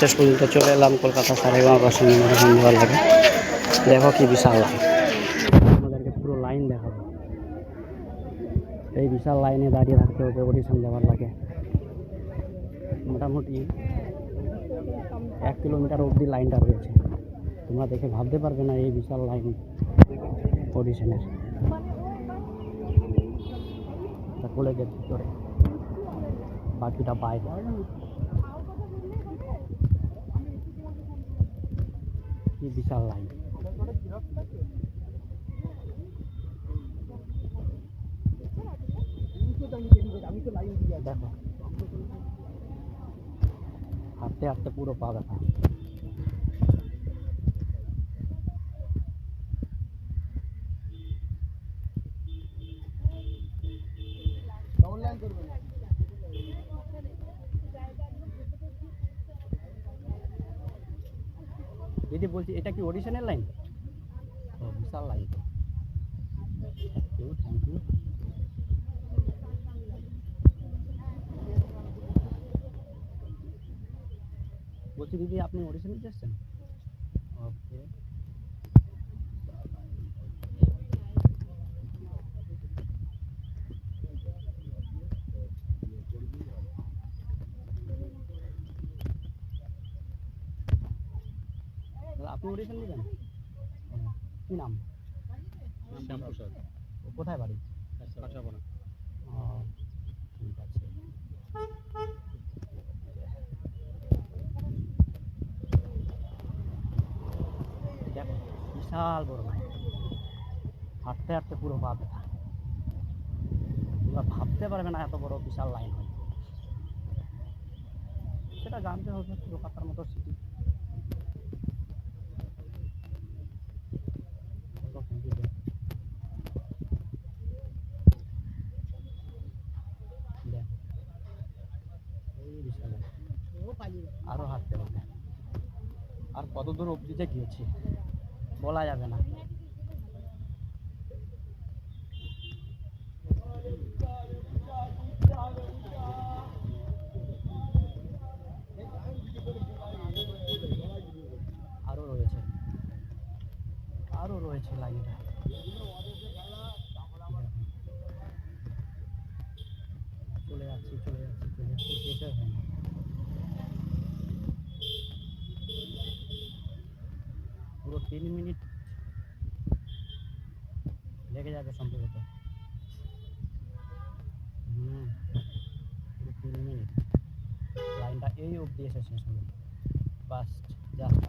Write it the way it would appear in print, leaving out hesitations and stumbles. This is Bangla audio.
শেষ পর্যন্ত চলে এলাম কলকাতা সারেগাঁও বা সন্ধ্যাবার লাগে। দেখো কি বিশাল লাইন, আমাদেরকে পুরো লাইন দেখাবো। এই বিশাল লাইনে দাঁড়িয়ে থাকতে হবে অডিশন দেওয়ার লাগে। মোটামুটি 1 কিলোমিটার অবধি লাইনটা রয়েছে। তোমরা দেখে ভাবতে পারবে না এই বিশাল লাইন অডিশনের। কলেজের ভিতরে, বাকিটা বাইরে। কি বিশাল লাইন। দেখো হাঁটতে হাঁটতে পুরো পা ব্যথা। দিদি বলছি, এটা কি অডিশনের লাইন? বিশাল লাইন। Thank you. বলছি দিদি, আপনি অডিশন দিতে এসছেন? ওকে। আপনি অডিশন দিবেন? কি নাম? শ্যামপ্রসাদ। কোথায় বাড়ি? কাঁচাপাড়া। ও ঠিক আছে। দেখো বিশাল বড় লাইন, হাঁটতে হাঁটতে পুরো পা ব্যথা। তোমরা ভাবতে পারবে না এত বড় বিশাল লাইন হয়। সেটা জানতে হবে, কলকাতার মতো সিটি। আরো হাঁটতে হবে, আর কত দূর অবধি যে গিয়েছি বলা যাবে না। আরো রয়েছে লাইনটা। চলে যাচ্ছি শেষে হয় না। পুরো 3 মিনিট লেগে যাবে সম্ভবত। পুরো 3 মিনিট লাইনটা এই অবধি এসে শেষ হলো। বাস, জাস্ট